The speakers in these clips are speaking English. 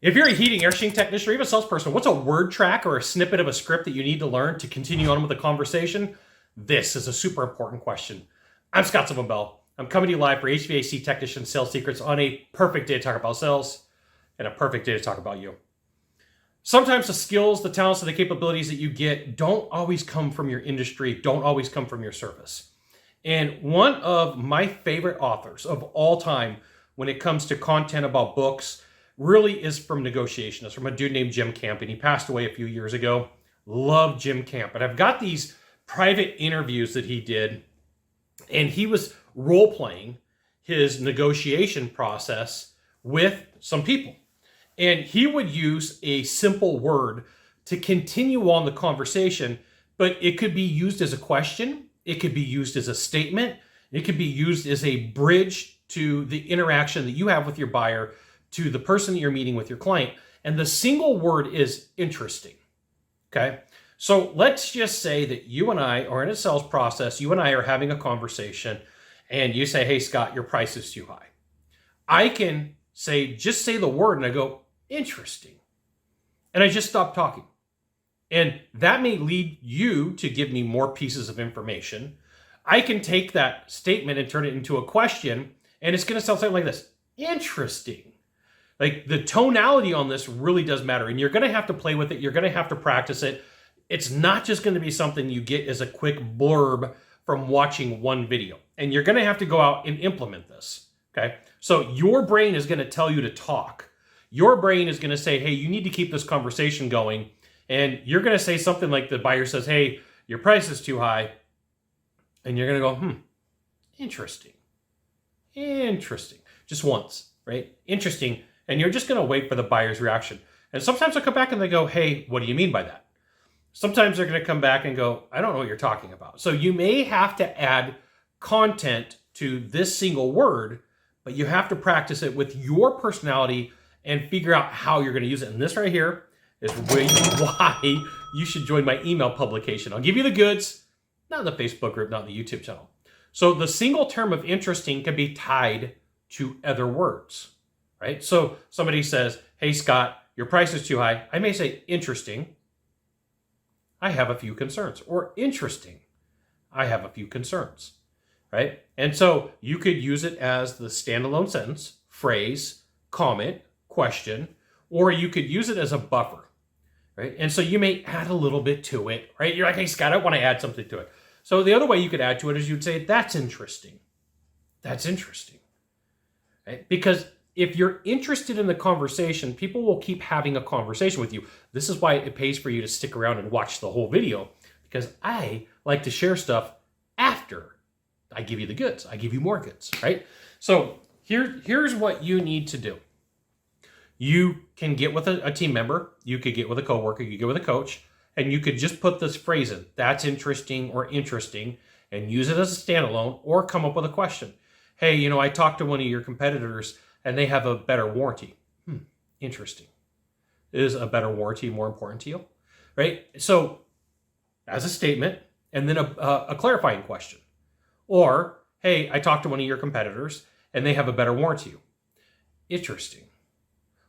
If you're a heating, air conditioning technician, or even a salesperson, what's a word track or a snippet of a script that you need to learn to continue on with the conversation? This is a super important question. I'm Scott Silverbell. I'm coming to you live for HVAC Technician Sales Secrets on a perfect day to talk about sales and a perfect day to talk about you. Sometimes the skills, the talents, and the capabilities that you get don't always come from your industry, don't always come from your service. And one of my favorite authors of all time when it comes to content about books really is from negotiation. It's from a dude named Jim Camp, and he passed away a few years ago. Love Jim Camp. And I've got these private interviews that he did, and he was role-playing his negotiation process with some people. And he would use a simple word to continue on the conversation, but it could be used as a question, it could be used as a statement, it could be used as a bridge to the interaction that you have with your buyer, to the person that you're meeting with your client. And the single word is interesting, okay? So let's just say that you and I are in a sales process, you and I are having a conversation, and you say, hey, Scott, your price is too high. I can say, just say the word, and I go, interesting. And I just stop talking. And that may lead you to give me more pieces of information. I can take that statement and turn it into a question, and it's going to sound something like this. Interesting. Like, the tonality on this really does matter, and you're going to have to play with it. You're going to have to practice it. It's not just going to be something you get as a quick blurb from watching one video, and you're going to have to go out and implement this, okay? So your brain is going to tell you to talk. Your brain is going to say, hey, you need to keep this conversation going, and you're going to say something like the buyer says, hey, your price is too high, and you're going to go, interesting, just once, right? Interesting. And you're just going to wait for the buyer's reaction. And sometimes they'll come back and they go, hey, what do you mean by that? Sometimes they're going to come back and go, I don't know what you're talking about. So you may have to add content to this single word, but you have to practice it with your personality and figure out how you're going to use it. And this right here is why you should join my email publication. I'll give you the goods, not in the Facebook group, not in the YouTube channel. So the single term of interesting can be tied to other words. Right? So somebody says, hey, Scott, your price is too high. I may say, interesting. I have a few concerns. Or interesting. I have a few concerns. Right? And so you could use it as the standalone sentence, phrase, comment, question, or you could use it as a buffer. Right? And so you may add a little bit to it. Right? You're like, hey, Scott, I want to add something to it. So the other way you could add to it is you'd say, that's interesting. That's interesting. Right? Because if you're interested in the conversation, people will keep having a conversation with you. This is why it pays for you to stick around and watch the whole video, because I like to share stuff after I give you the goods. I give you more goods, right? So here's what you need to do. You can get with a team member. You could get with a coworker. You could get with a coach, and you could just put this phrase in, that's interesting or interesting, and use it as a standalone, or come up with a question. Hey, I talked to one of your competitors, and they have a better warranty. Interesting. Is a better warranty more important to you? Right? So, as a statement, and then a clarifying question. Or, hey, I talked to one of your competitors, and they have a better warranty. Interesting.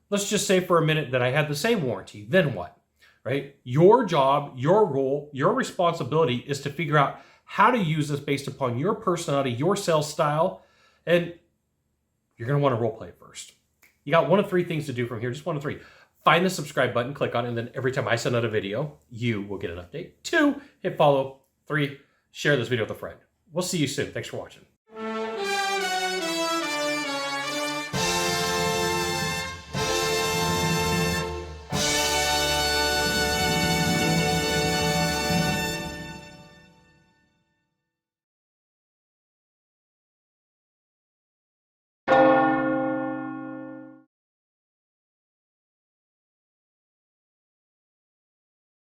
Let's just say for a minute that I had the same warranty. Then what? Right? Your job, your role, your responsibility is to figure out how to use this based upon your personality, your sales style, and you're going to want to role play first. You got one of three things to do from here, just one of three. Find the subscribe button, click on it, and then every time I send out a video, you will get an update. 2, hit follow. 3, share this video with a friend. We'll see you soon. Thanks for watching.